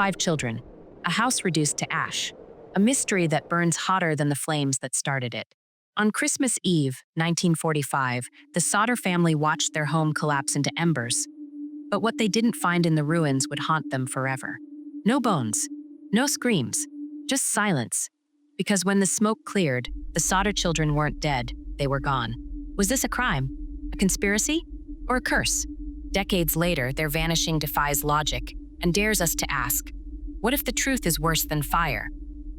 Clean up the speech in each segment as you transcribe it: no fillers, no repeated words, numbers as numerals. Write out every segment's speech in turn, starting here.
5 children, a house reduced to ash, a mystery that burns hotter than the flames that started it. On Christmas Eve, 1945, the Sodder family watched their home collapse into embers. But what they didn't find in the ruins would haunt them forever. No bones, no screams, just silence. Because when the smoke cleared, the Sodder children weren't dead, they were gone. Was this a crime? A conspiracy? Or a curse? Decades later, their vanishing defies logic and dares us to ask, what if the truth is worse than fire?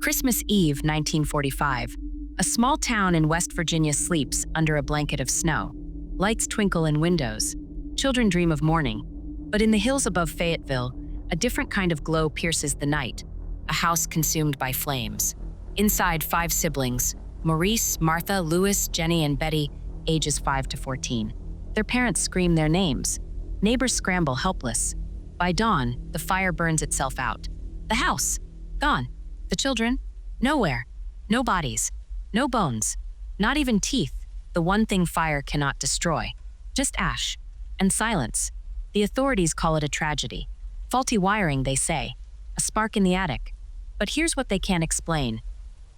Christmas Eve, 1945. A small town in West Virginia sleeps under a blanket of snow. Lights twinkle in windows. Children dream of morning. But in the hills above Fayetteville, a different kind of glow pierces the night. A house consumed by flames. Inside, 5 siblings, Maurice, Martha, Louis, Jenny, and Betty, ages 5 to 14. Their parents scream their names. Neighbors scramble helpless. By dawn, the fire burns itself out. The house, gone. The children, nowhere. No bodies, no bones, not even teeth, the one thing fire cannot destroy. Just ash and silence. The authorities call it a tragedy. Faulty wiring, they say. A spark in the attic. But here's what they can't explain.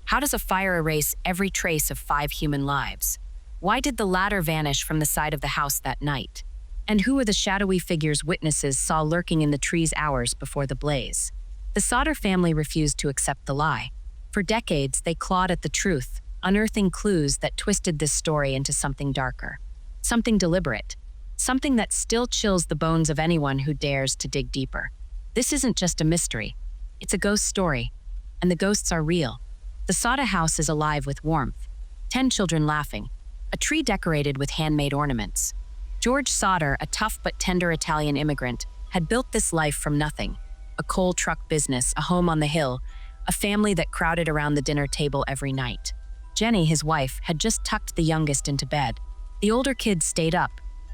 How does a fire erase every trace of 5 human lives? Why did the ladder vanish from the side of the house that night? And who are the shadowy figures witnesses saw lurking in the trees hours before the blaze? The Sodder family refused to accept the lie. For decades, they clawed at the truth, unearthing clues that twisted this story into something darker. Something deliberate. Something that still chills the bones of anyone who dares to dig deeper. This isn't just a mystery. It's a ghost story. And the ghosts are real. The Sodder house is alive with warmth. 10 children laughing. A tree decorated with handmade ornaments. George Sodder, a tough but tender Italian immigrant, had built this life from nothing. A coal truck business, a home on the hill, a family that crowded around the dinner table every night. Jenny, his wife, had just tucked the youngest into bed. The older kids stayed up,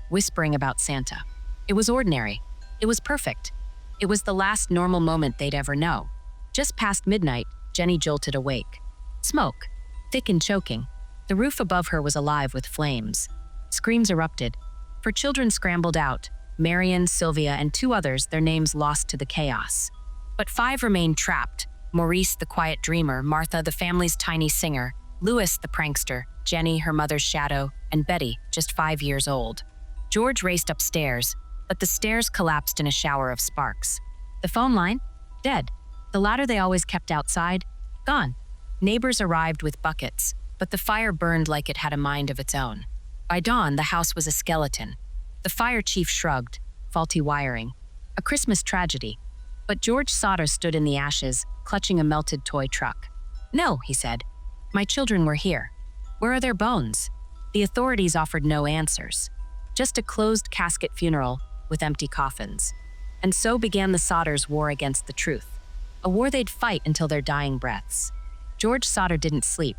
whispering about Santa. It was ordinary. It was perfect. It was the last normal moment they'd ever know. Just past midnight, Jenny jolted awake. Smoke, thick and choking. The roof above her was alive with flames. Screams erupted. 4 children scrambled out, Marion, Sylvia, and 2 others, their names lost to the chaos. But 5 remained trapped. Maurice, the quiet dreamer, Martha, the family's tiny singer, Louis, the prankster, Jenny, her mother's shadow, and Betty, just 5 years old. George raced upstairs, but the stairs collapsed in a shower of sparks. The phone line? Dead. The ladder they always kept outside? Gone. Neighbors arrived with buckets, but the fire burned like it had a mind of its own. By dawn, the house was a skeleton. The fire chief shrugged. Faulty wiring. A Christmas tragedy. But George Sodder stood in the ashes, clutching a melted toy truck. No, he said. My children were here. Where are their bones? The authorities offered no answers. Just a closed casket funeral with empty coffins. And so began the Sodders' war against the truth. A war they'd fight until their dying breaths. George Sodder didn't sleep.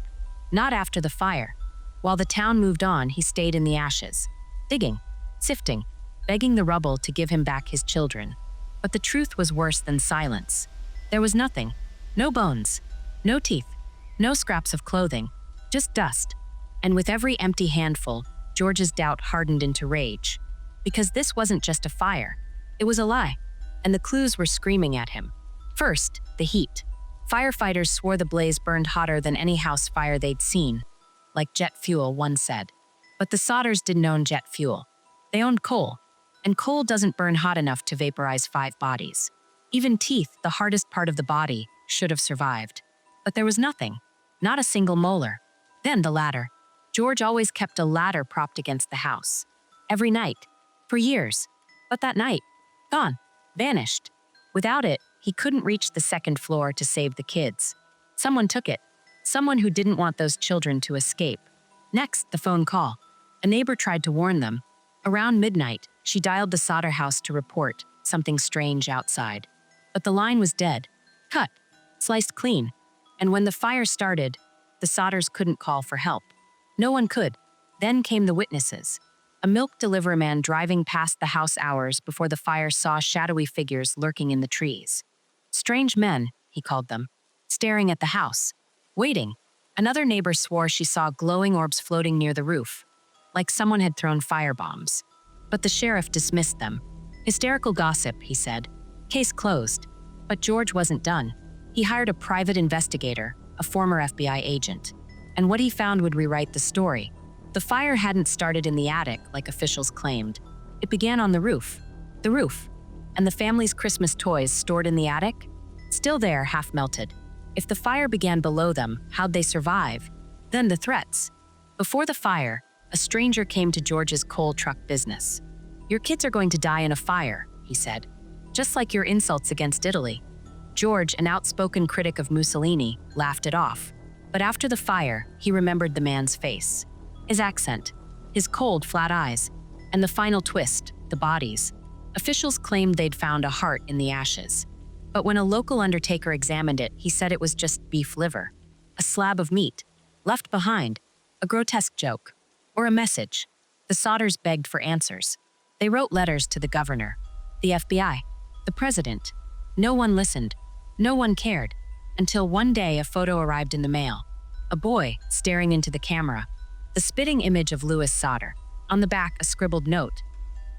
Not after the fire. While the town moved on, he stayed in the ashes, digging, sifting, begging the rubble to give him back his children. But the truth was worse than silence. There was nothing. No bones. No teeth. No scraps of clothing. Just dust. And with every empty handful, George's doubt hardened into rage. Because this wasn't just a fire. It was a lie. And the clues were screaming at him. First, the heat. Firefighters swore the blaze burned hotter than any house fire they'd seen. Like jet fuel, one said. But the Sodders didn't own jet fuel. They owned coal. And coal doesn't burn hot enough to vaporize 5 bodies. Even teeth, the hardest part of the body, should have survived. But there was nothing. Not a single molar. Then the ladder. George always kept a ladder propped against the house. Every night. For years. But that night, gone. Vanished. Without it, he couldn't reach the 2nd floor to save the kids. Someone took it. Someone who didn't want those children to escape. Next, the phone call. A neighbor tried to warn them. Around midnight, she dialed the Sodder house to report something strange outside. But the line was dead. Cut. Sliced clean. And when the fire started, the Sodders couldn't call for help. No one could. Then came the witnesses. A milk delivery man driving past the house hours before the fire saw shadowy figures lurking in the trees. Strange men, he called them, staring at the house. Waiting. Another neighbor swore she saw glowing orbs floating near the roof, like someone had thrown firebombs. But the sheriff dismissed them. Hysterical gossip, he said. Case closed. But George wasn't done. He hired a private investigator, a former FBI agent. And what he found would rewrite the story. The fire hadn't started in the attic like officials claimed. It began on the roof. The roof. And the family's Christmas toys stored in the attic? Still there, half melted. If the fire began below them, how'd they survive? Then the threats. Before the fire, a stranger came to George's coal truck business. "Your kids are going to die in a fire," he said. "Just like your insults against Italy." George, an outspoken critic of Mussolini, laughed it off. But after the fire, he remembered the man's face. His accent, his cold, flat eyes, and the final twist, the bodies. Officials claimed they'd found a heart in the ashes. But when a local undertaker examined it, he said it was just beef liver. A slab of meat, left behind, a grotesque joke, or a message. The Sodders begged for answers. They wrote letters to the governor, the FBI, the president. No one listened. No one cared. Until one day a photo arrived in the mail. A boy staring into the camera. The spitting image of Louis Sodder. On the back, a scribbled note.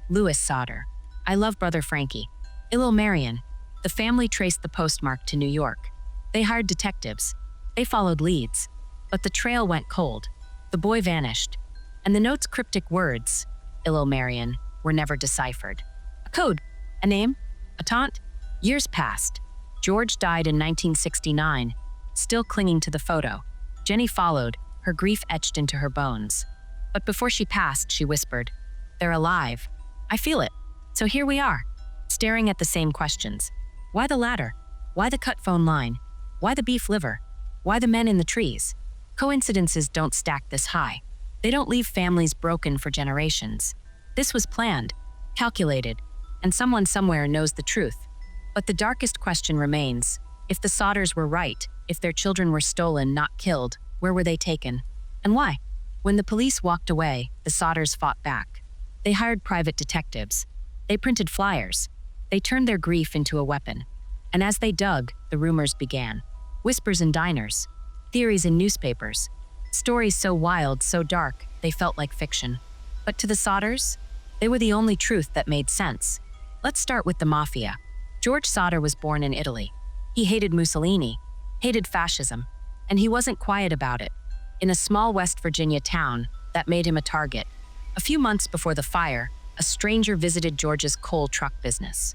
"Louis Sodder. I love Brother Frankie. Illo Marion." The family traced the postmark to New York. They hired detectives. They followed leads. But the trail went cold. The boy vanished. And the note's cryptic words, "Illo Marion," were never deciphered. A code, a name, a taunt. Years passed. George died in 1969, still clinging to the photo. Jenny followed, her grief etched into her bones. But before she passed, she whispered, "They're alive. I feel it. So here we are, staring at the same questions. Why the ladder? Why the cut phone line? Why the beef liver? Why the men in the trees?" Coincidences don't stack this high. They don't leave families broken for generations. This was planned, calculated, and someone somewhere knows the truth. But the darkest question remains. If the Sodders were right, if their children were stolen, not killed, where were they taken? And why? When the police walked away, the Sodders fought back. They hired private detectives. They printed flyers. They turned their grief into a weapon. And as they dug, the rumors began. Whispers in diners. Theories in newspapers. Stories so wild, so dark, they felt like fiction. But to the Sodders, they were the only truth that made sense. Let's start with the mafia. George Sodder was born in Italy. He hated Mussolini, hated fascism, and he wasn't quiet about it. In a small West Virginia town, that made him a target. A few months before the fire, a stranger visited George's coal truck business.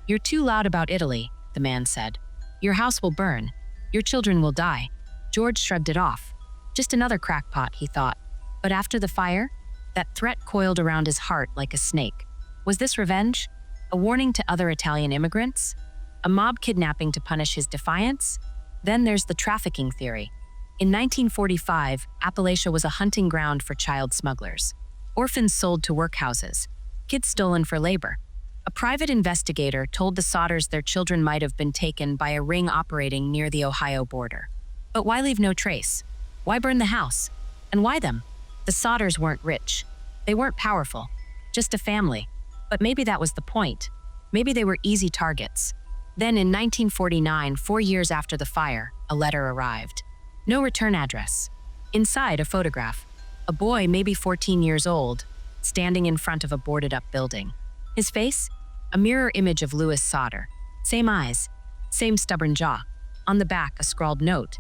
"You're too loud about Italy," the man said. "Your house will burn. Your children will die." George shrugged it off. Just another crackpot, he thought. But after the fire, that threat coiled around his heart like a snake. Was this revenge? A warning to other Italian immigrants? A mob kidnapping to punish his defiance? Then there's the trafficking theory. In 1945, Appalachia was a hunting ground for child smugglers. Orphans sold to workhouses. Kids stolen for labor. A private investigator told the Sodders their children might have been taken by a ring operating near the Ohio border. But why leave no trace? Why burn the house? And why them? The Sodders weren't rich. They weren't powerful. Just a family. But maybe that was the point. Maybe they were easy targets. Then in 1949, 4 years after the fire, a letter arrived. No return address. Inside, a photograph. A boy, maybe 14 years old, standing in front of a boarded-up building. His face? A mirror image of Louis Sodder. Same eyes. Same stubborn jaw. On the back, a scrawled note.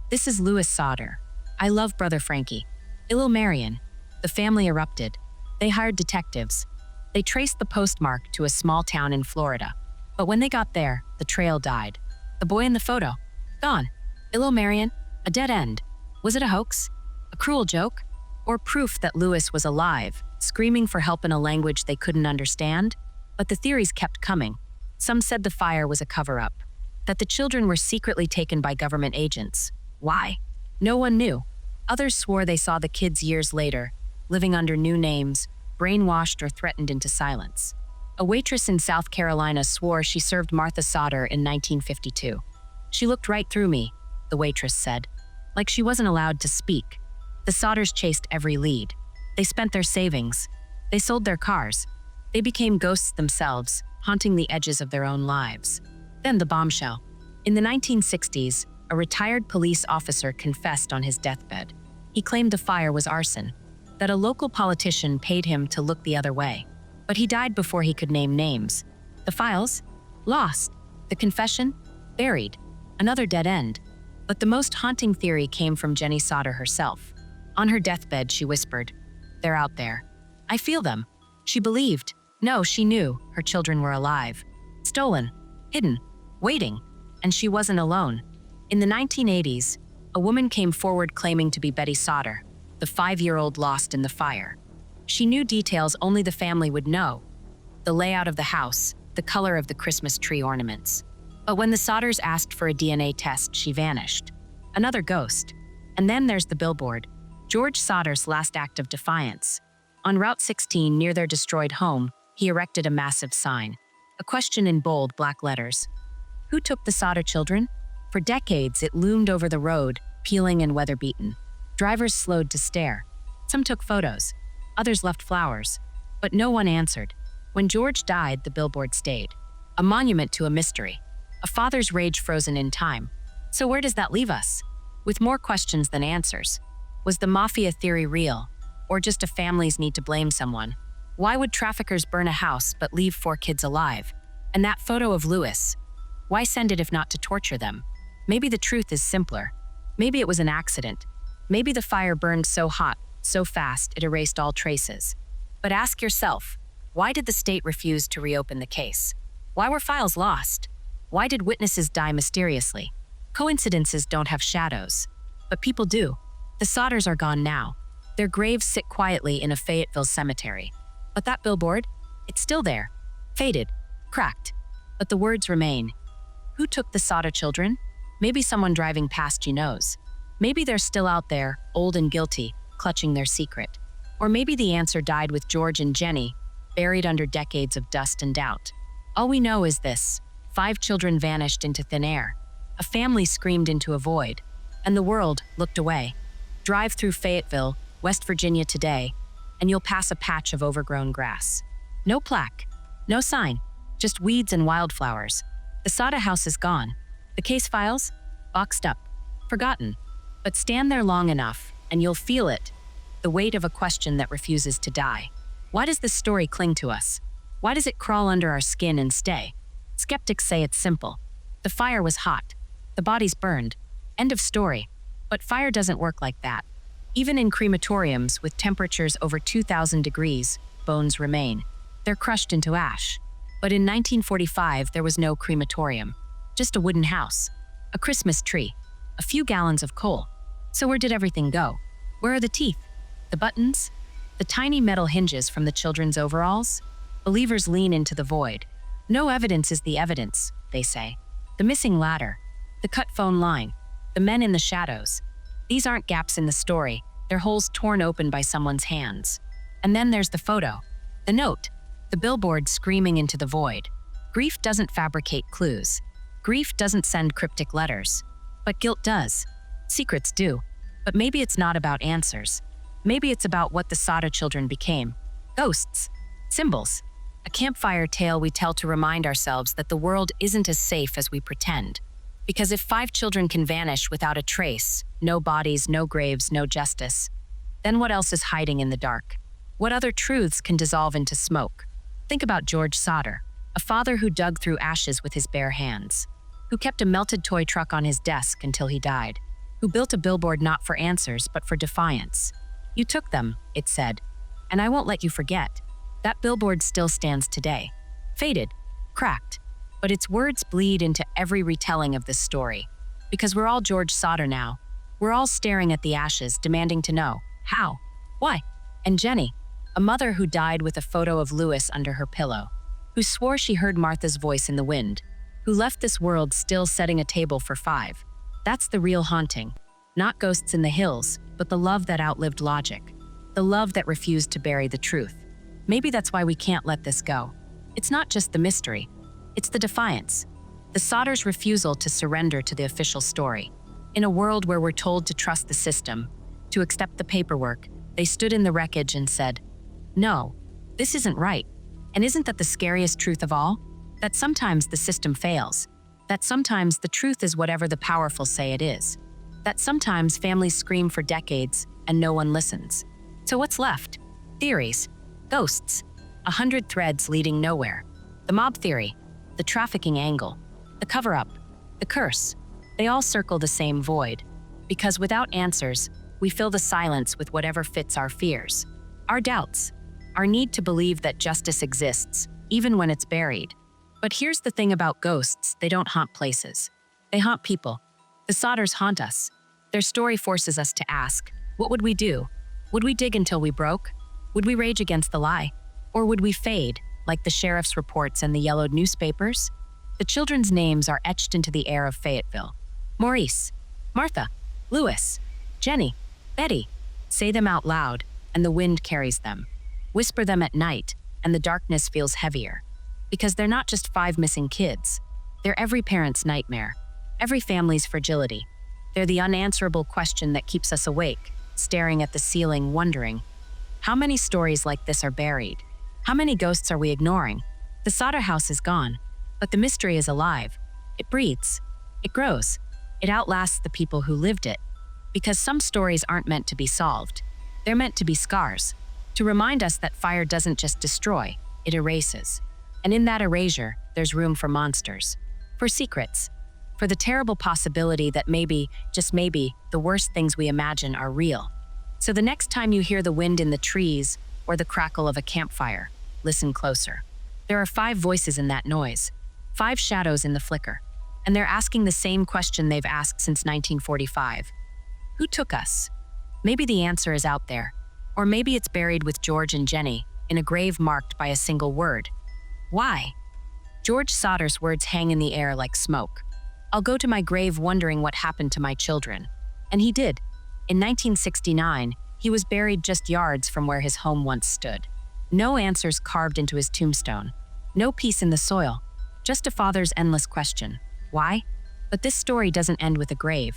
"This is Louis Sodder. I love Brother Frankie. Illo Marion." The family erupted. They hired detectives. They traced the postmark to a small town in Florida. But when they got there, the trail died. The boy in the photo? Gone. Illo Marion? A dead end. Was it a hoax? A cruel joke? Or proof that Louis was alive, screaming for help in a language they couldn't understand? But the theories kept coming. Some said the fire was a cover-up, that the children were secretly taken by government agents. Why? No one knew. Others swore they saw the kids years later, living under new names, brainwashed or threatened into silence. A waitress in South Carolina swore she served Martha Sodder in 1952. "She looked right through me," the waitress said, like she wasn't allowed to speak. The Sodders chased every lead. They spent their savings. They sold their cars. They became ghosts themselves, haunting the edges of their own lives. Then the bombshell. In the 1960s, a retired police officer confessed on his deathbed. He claimed the fire was arson, that a local politician paid him to look the other way. But he died before he could name names. The files? Lost. The confession? Buried. Another dead end. But the most haunting theory came from Jenny Sodder herself. On her deathbed, she whispered, "They're out there. I feel them." She believed. No, she knew her children were alive. Stolen. Hidden. Waiting. And she wasn't alone. In the 1980s, a woman came forward claiming to be Betty Sodder, the 5-year-old lost in the fire. She knew details only the family would know. The layout of the house, the color of the Christmas tree ornaments. But when the Sodders asked for a DNA test, she vanished. Another ghost. And then there's the billboard, George Sodder's last act of defiance. On Route 16, near their destroyed home, he erected a massive sign. A question in bold black letters. Who took the Sodder children? For decades, it loomed over the road, peeling and weather-beaten. Drivers slowed to stare. Some took photos. Others left flowers. But no one answered. When George died, the billboard stayed. A monument to a mystery. A father's rage frozen in time. So where does that leave us? With more questions than answers. Was the mafia theory real? Or just a family's need to blame someone? Why would traffickers burn a house but leave 4 kids alive? And that photo of Louis? Why send it if not to torture them? Maybe the truth is simpler. Maybe it was an accident. Maybe the fire burned so hot, so fast, it erased all traces. But ask yourself, why did the state refuse to reopen the case? Why were files lost? Why did witnesses die mysteriously? Coincidences don't have shadows, but people do. The Sodders are gone now. Their graves sit quietly in a Fayetteville cemetery. But that billboard? It's still there. Faded. Cracked. But the words remain. Who took the Sodder children? Maybe someone driving past you knows. Maybe they're still out there, old and guilty, clutching their secret. Or maybe the answer died with George and Jenny, buried under decades of dust and doubt. All we know is this. 5 children vanished into thin air. A family screamed into a void. And the world looked away. Drive through Fayetteville, West Virginia today, and you'll pass a patch of overgrown grass. No plaque. No sign. Just weeds and wildflowers. The Sodder house is gone. The case files? Boxed up. Forgotten. But stand there long enough, and you'll feel it. The weight of a question that refuses to die. Why does this story cling to us? Why does it crawl under our skin and stay? Skeptics say it's simple. The fire was hot. The bodies burned. End of story. But fire doesn't work like that. Even in crematoriums with temperatures over 2,000 degrees, bones remain. They're crushed into ash. But in 1945, there was no crematorium. Just a wooden house. A Christmas tree. A few gallons of coal. So where did everything go? Where are the teeth? The buttons? The tiny metal hinges from the children's overalls? Believers lean into the void. No evidence is the evidence, they say. The missing ladder. The cut phone line. The men in the shadows. These aren't gaps in the story. They're holes torn open by someone's hands. And then there's the photo. The note. The billboard screaming into the void. Grief doesn't fabricate clues. Grief doesn't send cryptic letters. But guilt does. Secrets do. But maybe it's not about answers. Maybe it's about what the Sodder children became. Ghosts. Symbols. A campfire tale we tell to remind ourselves that the world isn't as safe as we pretend. Because if 5 children can vanish without a trace, no bodies, no graves, no justice, then what else is hiding in the dark? What other truths can dissolve into smoke? Think about George Sodder, a father who dug through ashes with his bare hands, who kept a melted toy truck on his desk until he died, who built a billboard not for answers but for defiance. You took them, it said, and I won't let you forget. That billboard still stands today, faded, cracked, but its words bleed into every retelling of this story. Because we're all George Sodder now. We're all staring at the ashes, demanding to know, how? Why? And Jenny, a mother who died with a photo of Louis under her pillow, who swore she heard Martha's voice in the wind, who left this world still setting a table for 5. That's the real haunting. Not ghosts in the hills, but the love that outlived logic. The love that refused to bury the truth. Maybe that's why we can't let this go. It's not just the mystery. It's the defiance. The Sodders' refusal to surrender to the official story. In a world where we're told to trust the system, to accept the paperwork, they stood in the wreckage and said, "No, this isn't right." And isn't that the scariest truth of all? That sometimes the system fails. That sometimes the truth is whatever the powerful say it is. That sometimes families scream for decades and no one listens. So what's left? Theories. Ghosts. 100 threads leading nowhere. The mob theory. The trafficking angle. The cover-up, the curse, they all circle the same void. Because without answers, we fill the silence with whatever fits our fears, our doubts, our need to believe that justice exists, even when it's buried. But here's the thing about ghosts, they don't haunt places. They haunt people. The Sodders haunt us. Their story forces us to ask, what would we do? Would we dig until we broke? Would we rage against the lie? Or would we fade, like the sheriff's reports and the yellowed newspapers? The children's names are etched into the air of Fayetteville. Maurice, Martha, Louis, Jenny, Betty. Say them out loud, and the wind carries them. Whisper them at night, and the darkness feels heavier. Because they're not just 5 missing kids. They're every parent's nightmare, every family's fragility. They're the unanswerable question that keeps us awake, staring at the ceiling, wondering, how many stories like this are buried? How many ghosts are we ignoring? The Sodder house is gone, but the mystery is alive. It breathes. It grows. It outlasts the people who lived it. Because some stories aren't meant to be solved. They're meant to be scars, to remind us that fire doesn't just destroy, it erases. And in that erasure, there's room for monsters, for secrets, for the terrible possibility that maybe, just maybe, the worst things we imagine are real. So the next time you hear the wind in the trees or the crackle of a campfire, listen closer. There are 5 voices in that noise, 5 shadows in the flicker, and they're asking the same question they've asked since 1945. Who took us? Maybe the answer is out there, or maybe it's buried with George and Jenny in a grave marked by a single word. Why? George Sodder's words hang in the air like smoke. I'll go to my grave wondering what happened to my children. And he did. In 1969, he was buried just yards from where his home once stood. No answers carved into his tombstone. No peace in the soil. Just a father's endless question. Why? But this story doesn't end with a grave.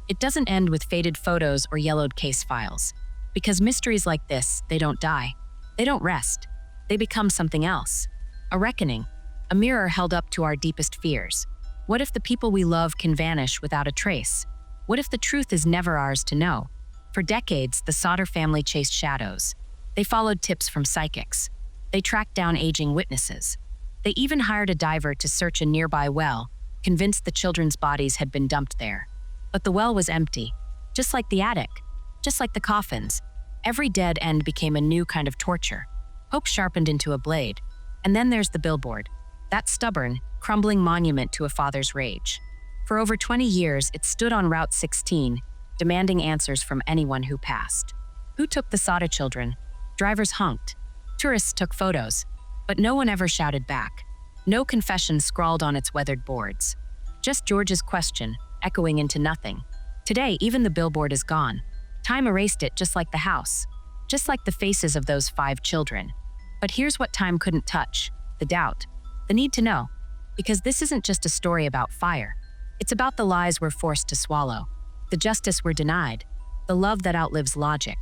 It doesn't end with faded photos or yellowed case files. Because mysteries like this, they don't die. They don't rest. They become something else. A reckoning. A mirror held up to our deepest fears. What if the people we love can vanish without a trace? What if the truth is never ours to know? For decades, the Sodder family chased shadows. They followed tips from psychics. They tracked down aging witnesses. They even hired a diver to search a nearby well, convinced the children's bodies had been dumped there. But the well was empty, just like the attic, just like the coffins. Every dead end became a new kind of torture. Hope sharpened into a blade. And then there's the billboard, that stubborn, crumbling monument to a father's rage. For over 20 years, it stood on Route 16, demanding answers from anyone who passed. Who took the Sodder children? Drivers honked. Tourists took photos. But no one ever shouted back. No confession scrawled on its weathered boards. Just George's question, echoing into nothing. Today, even the billboard is gone. Time erased it just like the house. Just like the faces of those 5 children. But here's what time couldn't touch. The doubt. The need to know. Because this isn't just a story about fire. It's about the lies we're forced to swallow. The justice we're denied. The love that outlives logic.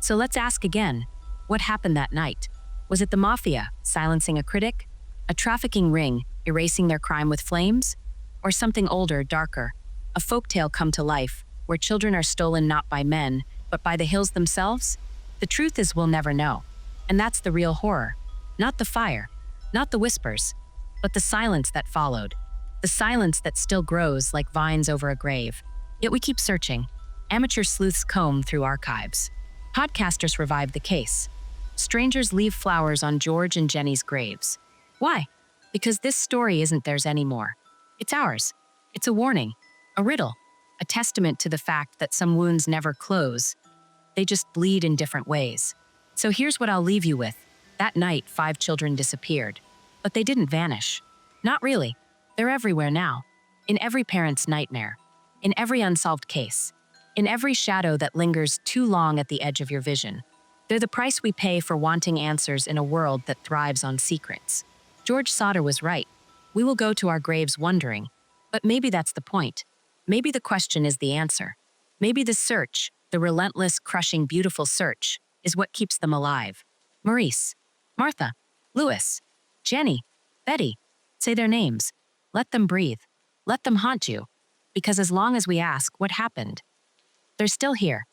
So let's ask again. What happened that night? Was it the mafia, silencing a critic? A trafficking ring, erasing their crime with flames? Or something older, darker? A folktale come to life, where children are stolen not by men, but by the hills themselves? The truth is we'll never know. And that's the real horror. Not the fire, not the whispers, but the silence that followed. The silence that still grows like vines over a grave. Yet we keep searching. Amateur sleuths comb through archives. Podcasters revive the case. Strangers leave flowers on George and Jenny's graves. Why? Because this story isn't theirs anymore. It's ours. It's a warning, a riddle, a testament to the fact that some wounds never close. They just bleed in different ways. So here's what I'll leave you with. That night, 5 children disappeared. But they didn't vanish. Not really. They're everywhere now. In every parent's nightmare. In every unsolved case. In every shadow that lingers too long at the edge of your vision. They're the price we pay for wanting answers in a world that thrives on secrets. George Sodder was right. We will go to our graves wondering. But maybe that's the point. Maybe the question is the answer. Maybe the search, the relentless, crushing, beautiful search, is what keeps them alive. Maurice, Martha, Louis, Jenny, Betty. Say their names. Let them breathe. Let them haunt you. Because as long as we ask what happened, they're still here.